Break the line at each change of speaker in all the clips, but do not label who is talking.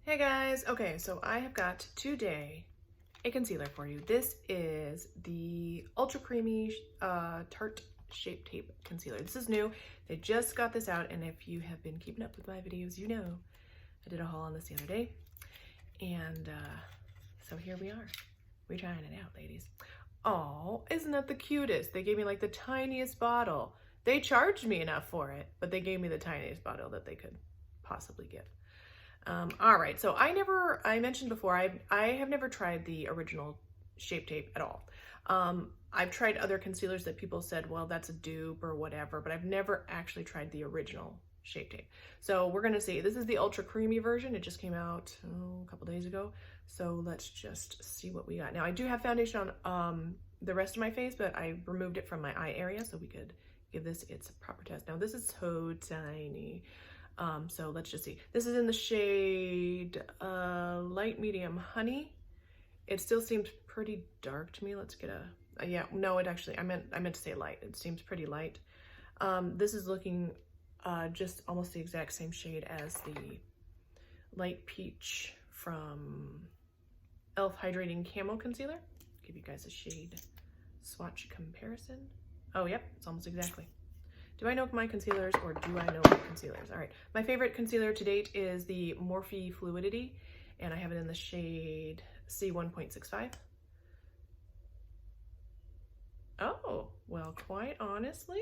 Hey guys, okay, so I have got today a concealer for you. This is the Ultra Creamy Tarte Shape Tape Concealer. This is new. They just got this out, and if you have been keeping up with my videos, you know I did a haul on this the other day. And so here we are. We're trying it out, ladies. Oh, isn't that the cutest? They gave me like the tiniest bottle. They charged me enough for it, but they gave me the tiniest bottle that they could possibly give. All right, so I mentioned before, I have never tried the original Shape Tape at all. I've tried other concealers that people said, well, that's a dupe or whatever, but I've never actually tried the original Shape Tape. So we're gonna see, this is the Ultra Creamy version. It just came out a couple days ago. So let's just see what we got. Now I do have foundation on the rest of my face, but I removed it from my eye area so we could give this its proper test. Now this is so tiny. So let's just see. This is in the shade light medium honey. It still seems pretty dark to me. Let's get a yeah, no, it actually, I meant to say light. It seems pretty light. This is looking just almost the exact same shade as the light peach from e.l.f. Hydrating Camo Concealer. Give you guys a shade swatch comparison. Oh, yep, it's almost exactly. Do I know my concealers or do I know my concealers? All right, my favorite concealer to date is the Morphe Fluidity, and I have it in the shade C1.65. Oh, well, quite honestly,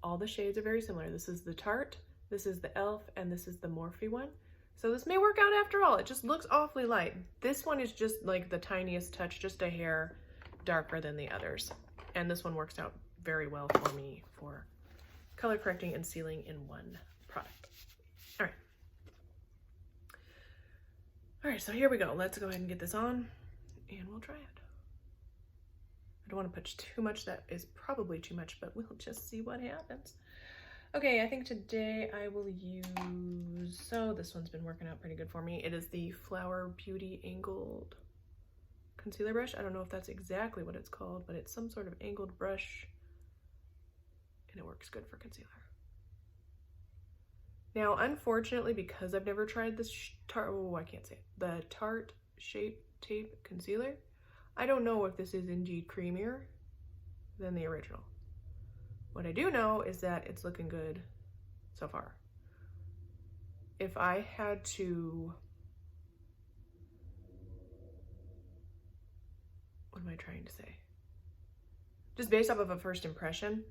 all the shades are very similar. This is the Tarte, this is the e.l.f., and this is the Morphe one. So this may work out after all. It just looks awfully light. This one is just like the tiniest touch, just a hair darker than the others. And this one works out very well for me for color correcting and sealing in one product. All right, so here we go. Let's go ahead and get this on and we'll try it. I don't want to put too much. That is probably too much, but we'll just see what happens. Okay, I think today I will use, so this one's been working out pretty good for me. It is the Flower Beauty Angled Concealer Brush. I don't know if that's exactly what it's called, but it's some sort of angled brush. And it works good for concealer. Now, unfortunately, because I've never tried this I can't say it, the Tarte Shape Tape Concealer, I don't know if this is indeed creamier than the original. What I do know is that it's looking good so far. If I had to, what am I trying to say? Just based off of a first impression,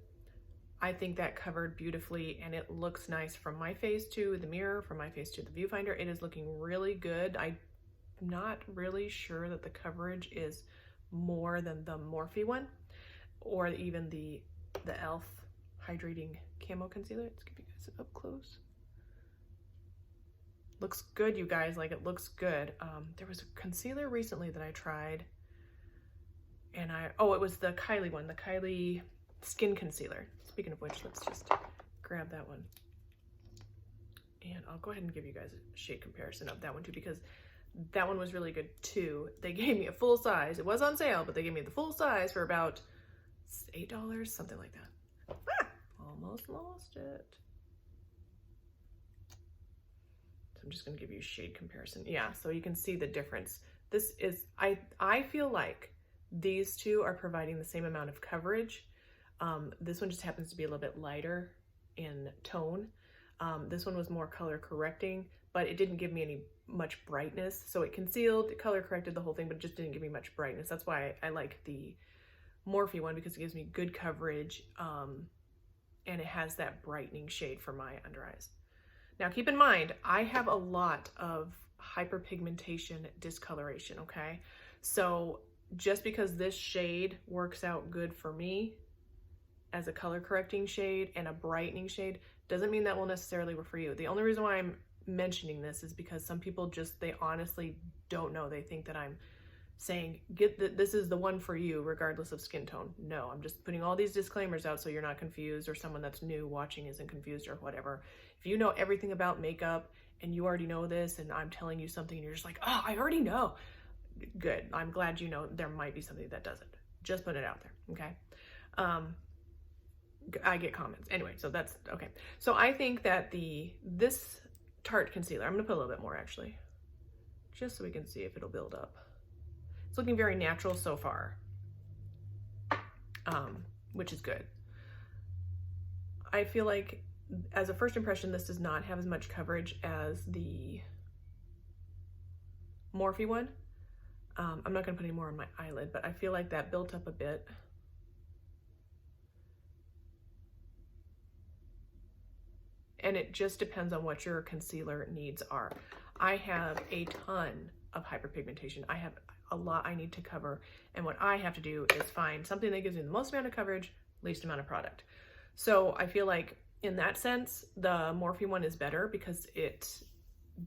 I think that covered beautifully and it looks nice from my face to the mirror, from my face to the viewfinder. It is looking really good. I'm not really sure that the coverage is more than the Morphe one or even the e.l.f. Hydrating Camo Concealer. Let's give you guys up close. Looks good, you guys, like it looks good. There was a concealer recently that I tried and it was the Kylie one, the Kylie Skin Concealer. Speaking of which, let's just grab that one. And I'll go ahead and give you guys a shade comparison of that one too, because that one was really good too. They gave me a full size. It was on sale, but they gave me the full size for about $8, something like that. Ah, almost lost it. So I'm just gonna give you a shade comparison. Yeah, so you can see the difference. This is, I feel like these two are providing the same amount of coverage. This one just happens to be a little bit lighter in tone. This one was more color correcting, but it didn't give me much brightness. So it concealed, it color corrected the whole thing, but it just didn't give me much brightness. That's why I like the Morphe one, because it gives me good coverage, and it has that brightening shade for my under eyes. Now keep in mind, I have a lot of hyperpigmentation discoloration, okay? So just because this shade works out good for me as a color correcting shade and a brightening shade doesn't mean that will necessarily work for you. The only reason why I'm mentioning this is because some people they honestly don't know. They think that I'm saying this is the one for you regardless of skin tone. No, I'm just putting all these disclaimers out so you're not confused, or someone that's new watching isn't confused or whatever. If you know everything about makeup and you already know this and I'm telling you something and you're just like, oh, I already know. Good, I'm glad you know there might be something that doesn't. Just put it out there, okay? I get comments. Anyway, so that's okay. So I think that this Tarte concealer. I'm gonna put a little bit more actually, just so we can see if it'll build up. It's looking very natural so far, which is good. I feel like as a first impression, this does not have as much coverage as the Morphe one. I'm not gonna put any more on my eyelid, but I feel like that built up a bit. And it just depends on what your concealer needs are. I have a ton of hyperpigmentation. I have a lot I need to cover, and what I have to do is find something that gives me the most amount of coverage, least amount of product. So I feel like in that sense, the Morphe one is better because it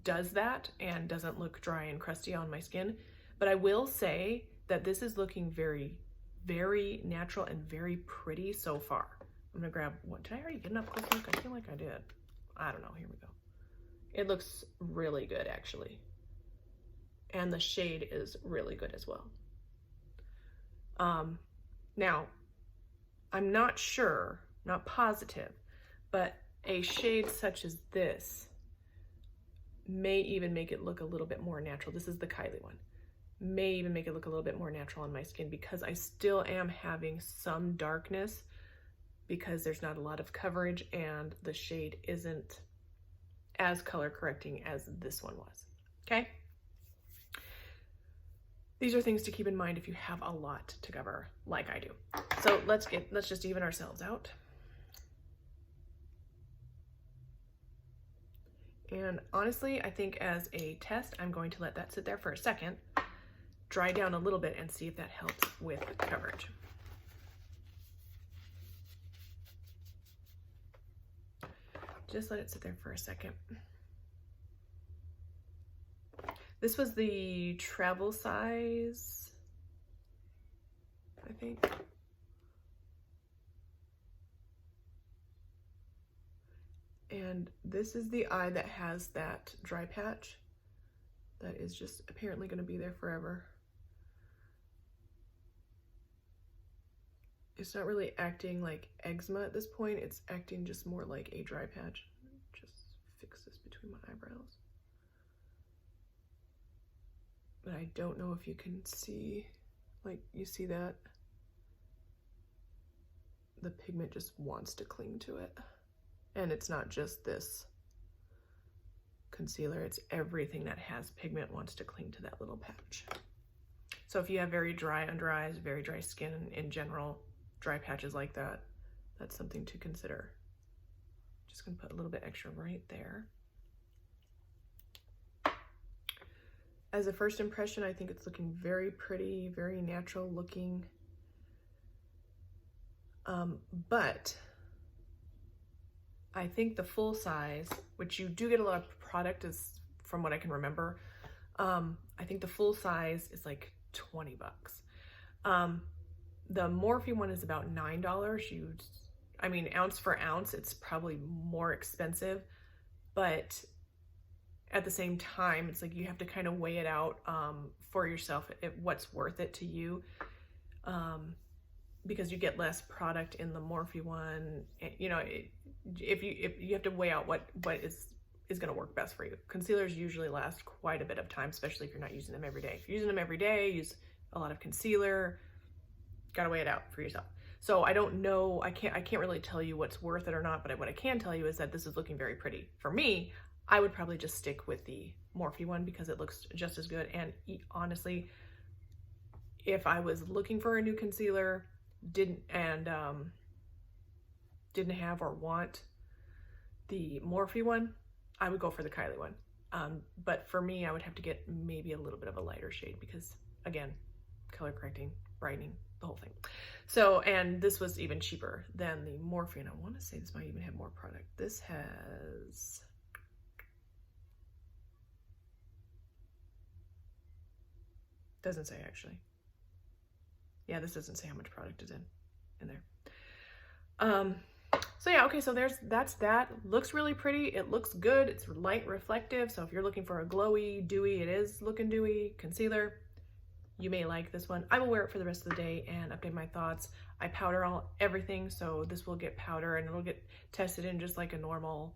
does that and doesn't look dry and crusty on my skin. But I will say that this is looking very, very natural and very pretty so far. I'm gonna grab one. Did I already get enough close look? I feel like I did. I don't know, here we go. It looks really good actually. And the shade is really good as well. Now, I'm not sure, not positive, but a shade such as this may even make it look a little bit more natural. This is the Kylie one. May even make it look a little bit more natural on my skin because I still am having some darkness because there's not a lot of coverage and the shade isn't as color correcting as this one was, okay? These are things to keep in mind if you have a lot to cover like I do. So let's just even ourselves out. And honestly, I think as a test, I'm going to let that sit there for a second, dry down a little bit and see if that helps with coverage. Just let it sit there for a second. This was the travel size, I think. And this is the eye that has that dry patch that is just apparently going to be there forever. It's not really acting like eczema at this point. It's acting just more like a dry patch. Just fix this between my eyebrows. But I don't know if you can see, like you see that? The pigment just wants to cling to it. And it's not just this concealer, it's everything that has pigment wants to cling to that little patch. So if you have very dry under eyes, very dry skin in general, dry patches like that, that's something to consider. Just gonna put a little bit extra right there. As a first impression, I think it's looking very pretty, very natural looking. But I think the full size, which you do get a lot of product is from what I can remember, I think the full size is like 20 bucks. The Morphe one is about $9. I mean, ounce for ounce, it's probably more expensive, but at the same time, it's like you have to kind of weigh it out for yourself, what's worth it to you, because you get less product in the Morphe one. You know, if you have to weigh out what is going to work best for you. Concealers usually last quite a bit of time, especially if you're not using them every day. If you're using them every day, use a lot of concealer. Got to weigh it out for yourself. So I don't know, I can't really tell you what's worth it or not, but what I can tell you is that this is looking very pretty. For me, I would probably just stick with the Morphe one because it looks just as good. And honestly, if I was looking for a new concealer, didn't have or want the Morphe one, I would go for the Kylie one. But for me, I would have to get maybe a little bit of a lighter shade because, again, color correcting, brightening, the whole thing. So, and this was even cheaper than the Morphe, and I want to say this might even have more product. This has... doesn't say actually. Yeah, this doesn't say how much product is in there. So yeah, okay, so that's that. Looks really pretty. It looks good. It's light reflective. So if you're looking for a glowy, dewy, it is looking dewy concealer, you may like this one. I will wear it for the rest of the day and update my thoughts. I powder everything, so this will get powder and it'll get tested in just like a normal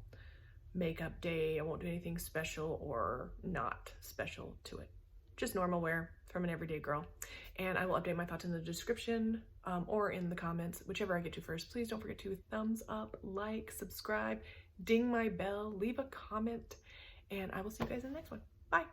makeup day. I won't do anything special or not special to it. Just normal wear from an everyday girl. And I will update my thoughts in the description or in the comments, whichever I get to first. Please don't forget to thumbs up, like, subscribe, ding my bell, leave a comment, and I will see you guys in the next one. Bye.